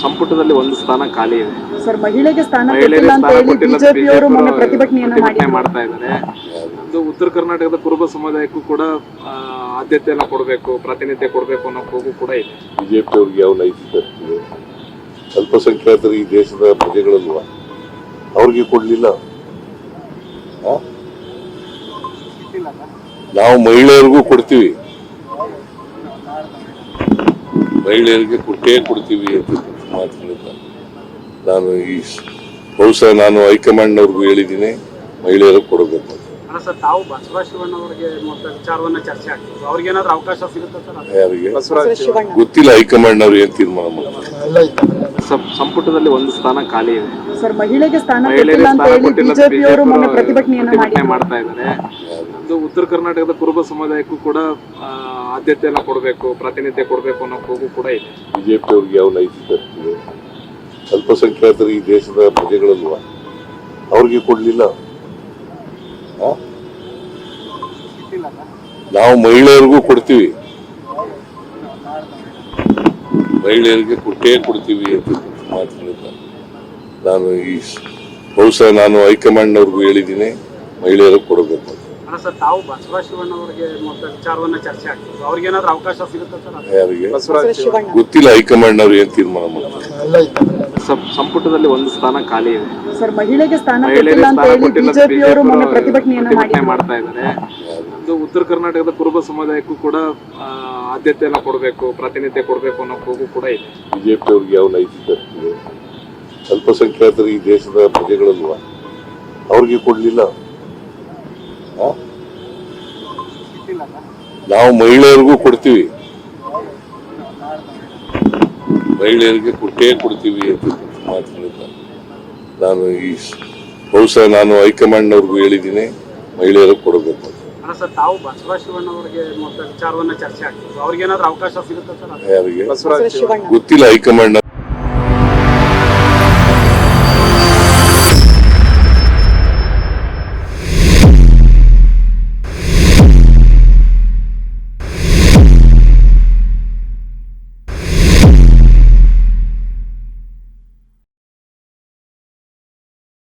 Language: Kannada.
ಸಂಪುಟದಲ್ಲಿ ಒಂದು ಸ್ಥಾನ ಖಾಲಿ ಇದೆ ಸರ್. ಮಹಿಳೆಗೆ ಸ್ಥಾನ ಕೊಟ್ಟಿಲ್ಲ ಅಂತ ಹೇಳಿ ಬಿಜೆಪಿಯವರು ಮೊನ್ನೆ ಪ್ರತಿಭಟನೆ ಮಾಡ್ತಾ ಇದ್ದಾರೆ. ಇದು ಉತ್ತರ ಕರ್ನಾಟಕದ ಕುರುಬ ಸಮುದಾಯಕ್ಕೂ ಕೂಡ ಆದ್ಯತೆಯನ್ನ ಕೊಡಬೇಕು, ಪ್ರಾತಿನಿಧ್ಯ ಕೊಡಬೇಕು ಅನ್ನೋ ಕೂಗು ಕೂಡ ಇದೆ. ಬಿಜೆಪಿ ಅವ್ರಿಗೆ ಯಾವ ನೈತಿಕತೆ ಇದೆ? ಅಲ್ಪಸಂಖ್ಯಾತರು ಈ ದೇಶದ ಪ್ರಜೆಗಳಲ್ವಾ, ಅವ್ರಿಗೆ ಕೊಡ್ಲಿಲ್ಲ. ನಾವು ಮಹಿಳೆಯರಿಗೂ ಕೊಡ್ತೀವಿ, ಮಹಿಳೆಯರಿಗೆ ಕೊಡ್ತೀವಿ ಅಂತ ಮಾತಿನಿಂದ ನಾನು ಬಹುಶಃ ನಾನು ಹೈಕಮಾಂಡ್ನವ್ರಿಗೂ ಹೇಳಿದ್ದೀನಿ, ಮಹಿಳೆಯರಿಗೆ ಕೊಡಬೇಕು. ತಾವು ಬಸವರಾಜ ಶಿವಣ್ಣ ಅವರಿಗೆ ವಿಚಾರವನ್ನ ಚರ್ಚೆ ಆಗ್ತದೆ, ಅವ್ರಿಗೆ ಏನಾದ್ರು ಅವಕಾಶ ಸಿಗುತ್ತೆ ಸರ್? ಯಾರಿಗೆ ಗೊತ್ತಿಲ್ಲ, ಹೈಕಮಾಂಡ್ನವ್ರು ಏನ್ ತೀರ್ಮಾನ ಮಾಡ್ತಾರೆ. ಸಂಪುಟದಲ್ಲಿ ಒಂದು ಸ್ಥಾನ ಖಾಲಿ ಇದೆ ಸರ್. ಮಹಿಳೆಗೆ ಸ್ಥಾನ ಕೊಟ್ಟಿಲ್ಲ ಅಂತ ಹೇಳಿ ಬಿಜೆಪಿಯವರು ಮೊನ್ನೆ ಪ್ರತಿಭಟನೆ ಮಾಡ್ತಾ ಇದ್ದಾರೆ. ಇದು ಉತ್ತರ ಕರ್ನಾಟಕದ ಕುರುಬ ಸಮುದಾಯಕ್ಕೂ ಕೂಡ ಆದ್ಯತೆಯನ್ನ ಕೊಡಬೇಕು, ಪ್ರಾತಿನಿಧ್ಯ ಕೊಡಬೇಕು ಅನ್ನೋ ಕೂಗು ಕೂಡ ಇದೆ. ಬಿಜೆಪಿ ಅವ್ರಿಗೆ ಯಾವ ನೈತಿಕತೆ ಇದೆ? ಅಲ್ಪಸಂಖ್ಯಾತರು ಈ ದೇಶದ ಪ್ರಜೆಗಳಲ್ವಾ, ಅವ್ರಿಗೆ ಕೊಡ್ಲಿಲ್ಲ. ನಾವು ಮಹಿಳೆಯರಿಗೂ ಕೊಡ್ತೀವಿ, ಮಹಿಳೆಯರಿಗೆ ಕೊಡ್ತೀವಿ ಅಂತ ಮಾತಿನಿಂದ ನಾನು ಬಹುಶಃ ನಾನು ಹೈಕಮಾಂಡ್ನವ್ರಿಗೂ ಹೇಳಿದ್ದೀನಿ, ಮಹಿಳೆಯರಿಗೆ ಕೊಡಬೇಕು. ತಾವು ಬಸವರಾಜ ಶಿವಣ್ಣ ಅವರಿಗೆ ವಿಚಾರವನ್ನ ಚರ್ಚೆ ಆಗ್ತದೆ, ಅವ್ರಿಗೆ ಏನಾದ್ರು ಅವಕಾಶ ಸಿಗುತ್ತೆ ಸರ್? ಯಾರಿಗೆ ಗೊತ್ತಿಲ್ಲ, ಹೈಕಮಾಂಡ್ನವ್ರು ಏನ್ ತೀರ್ಮಾನ ಮಾಡ್ತಾರೆ. ಸಂಪುಟದಲ್ಲಿ ಒಂದು ಸ್ಥಾನ ಖಾಲಿ ಇದೆ ಸರ್. ಮಹಿಳೆಗೆ ಸ್ಥಾನ ಕೊಟ್ಟಿಲ್ಲ ಅಂತ ಹೇಳಿ ಬಿಜೆಪಿಯವರು ಮೊನ್ನೆ ಪ್ರತಿಭಟನೆ ಮಾಡ್ತಾ ಇದ್ದಾರೆ. ಇದು ಉತ್ತರ ಕರ್ನಾಟಕದ ಕುರುಬ ಸಮುದಾಯಕ್ಕೂ ಕೂಡ ಆದ್ಯತೆಯನ್ನ ಕೊಡಬೇಕು, ಪ್ರಾತಿನಿಧ್ಯ ಕೊಡಬೇಕು ಅನ್ನೋ ಕೂಗು ಕೂಡ ಇದೆ. ಬಿಜೆಪಿ ಅವ್ರಿಗೆ ಯಾವ ನೈತಿಕತೆ ಇದೆ? ಅಲ್ಪಸಂಖ್ಯಾತರು ಈ ದೇಶದ ಪ್ರಜೆಗಳಲ್ವಾ, ಅವ್ರಿಗೆ ಕೊಡ್ಲಿಲ್ಲ. ನಾವು ಮಹಿಳೆಯರಿಗೂ ಕೊಡ್ತೀವಿ, ಮಹಿಳೆಯರಿಗೆ ಕೊಡ್ತೀವಿ ಅಂತ ಮಾತಿನಿಂದ ನಾನು ಬಹುಶಃ ನಾನು ಹೈಕಮಾಂಡ್ನವ್ರಿಗೂ ಹೇಳಿದ್ದೀನಿ, ಮಹಿಳೆಯರಿಗೆ ಕೊಡಬೇಕು. ತಾವು ಬಸವರಾಜ ಶಿವಣ್ಣ ಅವರಿಗೆ ವಿಚಾರವನ್ನ ಚರ್ಚೆ ಆಗ್ತದೆ, ಅವ್ರಿಗೆ ಏನಾದ್ರು ಅವಕಾಶ ಸಿಗುತ್ತೆ ಸರ್? ಯಾರಿಗೆ ಗೊತ್ತಿಲ್ಲ, ಹೈಕಮಾಂಡ್